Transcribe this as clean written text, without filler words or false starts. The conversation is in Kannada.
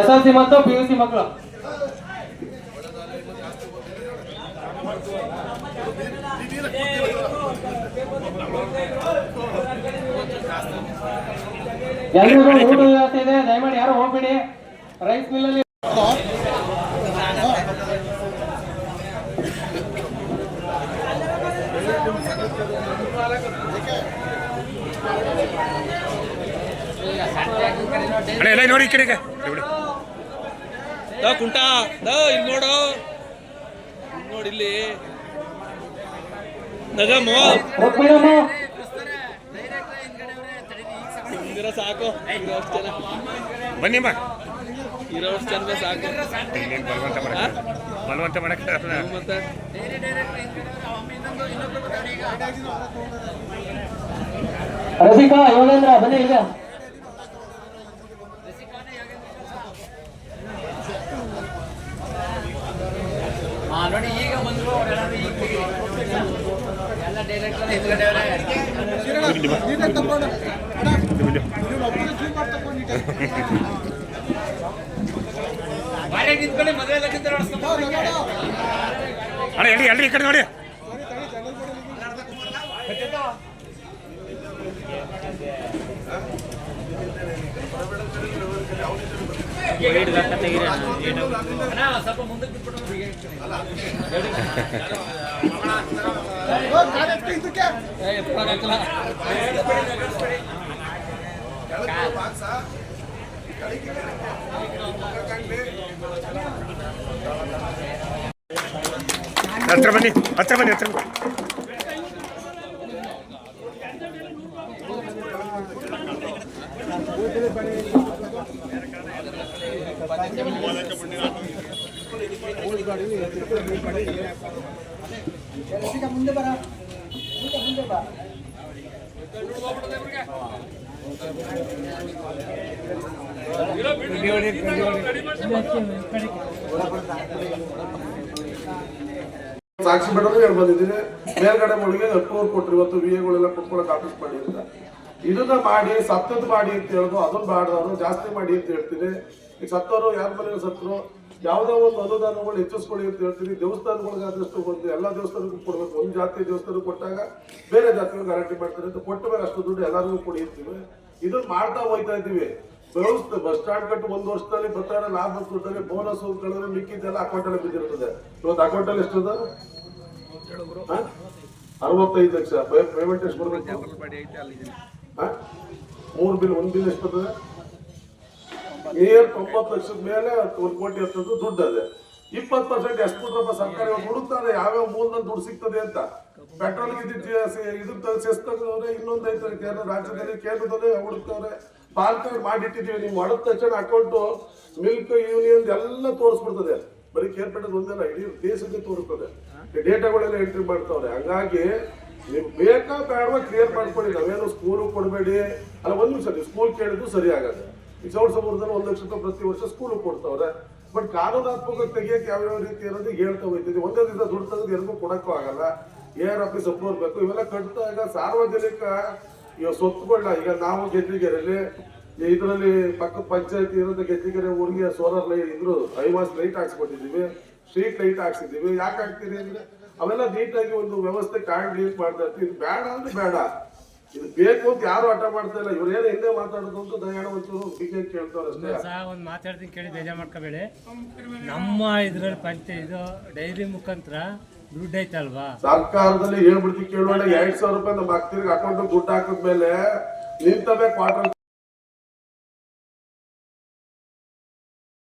SLC ಮತ್ತು PUC ಮಕ್ಕಳು ಎಲ್ರಿಗೂ ಊಟ ವ್ಯವಸ್ಥೆ ಇದೆ, ದಯಮಾಡಿ ಯಾರು ಹೋಗ್ಬೇಡಿ. ರೈಸ್ ಮಿಲ್ಲಲ್ಲಿ ನೋಡಿ ಈ ಕಡೆಗೆ ಕುಂಟ ಇಲ್ಲಿ ನೋಡು, ನೋಡಿ ಇಲ್ಲಿ ಸಾಕು ಬನ್ನಿ ಇರೋಷ್ಟು ಚಂದ ಸಾಕು. ಬಲವಂತ ಮಾಡಕ್ಕೆ ಮತ್ತೆ ರಸಿಕಾ ಯೋಗೇಂದ್ರ ಬನ್ನಿ ಈಗ. ನೋಡಿ ಈಗ ಬಂದ್ರು ಎಲ್ಲ ಡೈರೆಕ್ಟರ್ ಹಿಂದ್ಗಡೆ ನಿಂತ್ಕೊಂಡು ಮದುವೆ ಎಲ್ಲ ಎಲ್ರಿ ಈ ಕಡೆ ನೋಡಿ. ಸ್ವಲ್ಪ ಮುಂದಕ್ಕೆ ಹತ್ರ ಬನ್ನಿ ಹತ್ರ ಬನ್ನಿ ಹತ್ರ ಮುಂದೆ ಬರ ಮುಂದೆ ಬಾ. ಸಾಕ್ಷಿ ಬೇಡಲು ಹೇಳಿ ಬಂದಿದ್ದೀನಿ. ಮೇಲ್ಗಡೆ ಮಳಿಗೆ ಅಪ್ರೂವಲ್ ಕೊಟ್ರಿ, ಇವತ್ತು ವಿಎಗಳೆಲ್ಲ ಕೊಟ್ಕೊಳಕ್ ಆಫೀಸ್ ಮಾಡಿ ಅಂತ. ಇದನ್ನ ಮಾಡಿ ಸತ್ತದ್ ಮಾಡಿ ಅಂತ ಹೇಳುದು, ಅದನ್ನ ಮಾಡಿದವರು ಜಾಸ್ತಿ ಮಾಡಿ ಅಂತ ಹೇಳ್ತೀನಿ. ಈಗ ಸತ್ತವರು ಯಾರ ಮನೆಗೆ ಸತ್ತರು ಯಾವ್ದೋ ಒಂದು ಅನುದಾನಗಳು ಹೆಚ್ಚಿಸ್ಕೊಳ್ಳಿ ಅಂತ ಹೇಳ್ತೀನಿ. ದೇವಸ್ಥಾನಗಳಿಗಾದಷ್ಟು ಒಂದು ಎಲ್ಲ ದೇವಸ್ಥಾನಕ್ಕೂ ಕೊಡ್ಬೇಕು. ಒಂದು ಜಾತಿ ದೇವಸ್ಥಾನಕ್ಕೆ ಕೊಟ್ಟಾಗ ಬೇರೆ ಜಾತಿಗಳು ಗ್ಯಾರಂಟಿ ಮಾಡ್ತಾರೆ ಅಂತ ಕೊಟ್ಟ ಮೇಲೆ ಅಷ್ಟು ದುಡ್ಡು ಎಲ್ಲರಿಗೂ ಕೊಡಿ ಅಂತೀವಿ. ಇದನ್ನ ಮಾಡ್ತಾ ಹೋಗ್ತಾ ಇದ್ದೀವಿ. ಬಸ್ ಸ್ಟ್ಯಾಂಡ್ ಕಟ್ಟು 1 ವರ್ಷದಲ್ಲಿ ಬರ್ತಾರೆ, ಲಾಭ ದುಡ್ಡಲ್ಲಿ ಬೋನಸ್ ಕಳೆದ್ರೆ ಮಿಕ್ಕಿದ್ದೆಲ್ಲ ಅಕೌಂಟಲ್ಲಿ ಬಿದ್ದಿರ್ತದೆ. ಇವತ್ತು ಅಕೌಂಟಲ್ಲಿ ಎಷ್ಟದ 65 ಲಕ್ಷ ಪೇಮೆಂಟ್ ಎಷ್ಟು ಬರ್ಬೇಕು? 3 ಬಿಲ್, 1 ಬಿಲ್ ಎಷ್ಟು ಬರ್ತದೆ? 90 ಲಕ್ಷದ ಮೇಲೆ 1 ಕೋಟಿ ಹತ್ತದ್ದು ದುಡ್ಡು ಅದೇ. 20% ಎಷ್ಟು ಕೊಟ್ರಪ್ಪ ಸರ್ಕಾರ ಹುಡುಕ್ತಾರೆ ಯಾವ್ಯಾವ ಮೂಲದಲ್ಲಿ ದುಡ್ಡು ಸಿಗ್ತದೆ ಅಂತ. ಪೆಟ್ರೋಲ್ ಇದು ಸೆಸ್ ತಗೋದ್ರೆ ಇನ್ನೊಂದು ಐತೆ ಕೇಂದ್ರ ರಾಜ್ಯದಲ್ಲಿ, ಕೇಂದ್ರದಲ್ಲಿ ಹುಡುಕ್ತವ್ರೆ. ಪಾನ್ ಕಾರ್ಡ್ ಮಾಡಿಟ್ಟಿದ್ದೀವಿ, ನೀವು ಮಾಡಿದ ತಕ್ಷಣ ಅಕೌಂಟು ಮಿಲ್ಕ್ ಯೂನಿಯನ್ ಎಲ್ಲ ತೋರಿಸ್ಬಿಡ್ತದೆ. ಬರೀ ಕೇರ್ಪೇಟೆದು ಒಂದೆಲ್ಲ ಇಡೀ ದೇಶಕ್ಕೆ ತೋರಿಸ್ತದೆ. ಡೇಟಾಗಳೆಲ್ಲ ಎಂಟ್ರಿ ಮಾಡ್ತಾವ್ರೆ. ಹಂಗಾಗಿ ನೀವು ಬೇಕಾ ಬೇಡವಾ ಕ್ಲಿಯರ್ ಮಾಡ್ಕೊಳ್ಳಿ. ನಾವೇನು ಸ್ಕೂಲ್ ಕೊಡಬೇಡಿ ಅಲ್ಲ. ಒಂದು ನಿಮಿಷ, ನೀವು ಸ್ಕೂಲ್ ಕೇಳಿದ್ದು ಸರಿ ಆಗತ್ತೆ. ಈ ಚೌಡಸಮುದ್ರದಲ್ಲಿ 1 ಲಕ್ಷ ರೂಪಾಯಿ ಪ್ರತಿ ವರ್ಷ ಸ್ಕೂಲ್ ಕೊಡ್ತಾವ್ರೆ. ಬಟ್ ಕಾನೂನಾತ್ಮಕ ತೆಗಿಯಕ್ಕೆ ಯಾವ್ಯಾವ ರೀತಿ ಇರೋದು ಹೇಳ್ತಾ ಹೋಗ್ತಿದ್ವಿ. ಒಂದೇ ದಿವಸ ದುಡ್ಡು ತೆಗೆದು ಎಲ್ಗೂ ಕೊಡಕ್ಕೂ ಆಗಲ್ಲ. AR ಆಫೀಸ್ ಅಪ್ರೂವಲ್ ಬೇಕು. ಇವೆಲ್ಲ ಕಟ್ಟಾಗ ಸಾರ್ವಜನಿಕ ಸ್ವತ್ತುಗಳನ್ನ, ಈಗ ನಾವು ಗೆದ್ದಿಗೆರೆಯಲ್ಲಿ ಇದರಲ್ಲಿ ಪಕ್ಕದ ಪಂಚಾಯತಿ ಇರೋದು ಗೆದ್ದಿಗೆರೆ ಊರಿಗೆ ಸೋಲಾರ್ ಲೈಟ್ ಇದ್ರು ಐವಾಸ್ ಲೈಟ್ ಹಾಕ್ಸ್ಕೊಟ್ಟಿದ್ದೀವಿ, ಸ್ಟ್ರೀಟ್ ಲೈಟ್ ಹಾಕ್ಸಿದ್ದೀವಿ. ಯಾಕೆ ಹಾಕ್ತೀರಿ ಅಂದ್ರೆ ಅವೆಲ್ಲ ನೀಟಾಗಿ ಒಂದು ವ್ಯವಸ್ಥೆ ಕಾಂಡ್ ಯೂಸ್ ಮಾಡ್ತಾ ಇರ್ತೀವಿ. ಇದು ಬೇಡ ಅಂದ್ರೆ ಬೇಡ, ಇದು ಬೇಕು ಅಂತ ಯಾರು ಹಠ ಮಾಡ್ತಾ ಇಲ್ಲ. ಇವ್ರು ಏನೋ ಹಿಂದೆ ಮಾತಾಡೋದು ಅಂತ ದಯಾಣ ಒಂಚೂರು ಬಿಗಿ ಕೇಳ್ತಾರೆ ಅಷ್ಟೇ. ಒಂದು ಮಾತಾಡ್ತೀನಿ ಕೇಳಿ ಬೇಜಾರು ಮಾಡ್ಕೋಬೇಡಿ. ನಮ್ಮ ಇದ್ರಲ್ಲಿ ಇದು ಡೈರಿ ಮುಖಾಂತರ ದುಡ್ಡು ಐತಲ್ವಾ, ಸರ್ಕಾರದಲ್ಲಿ ಹೇಳ್ಬಿಡ್ತೀವಿ ಕೇಳೋಣ. 2000 ರೂಪಾಯಿ ನಮ್ಮ ಅಕ್ಕರಿಗೆ ಅಕೌಂಟ್ ದುಡ್ಡು ಹಾಕಿದ್ಮೇಲೆ ನಿಂತವೇ ಕ್ವಾರ್ಟರ್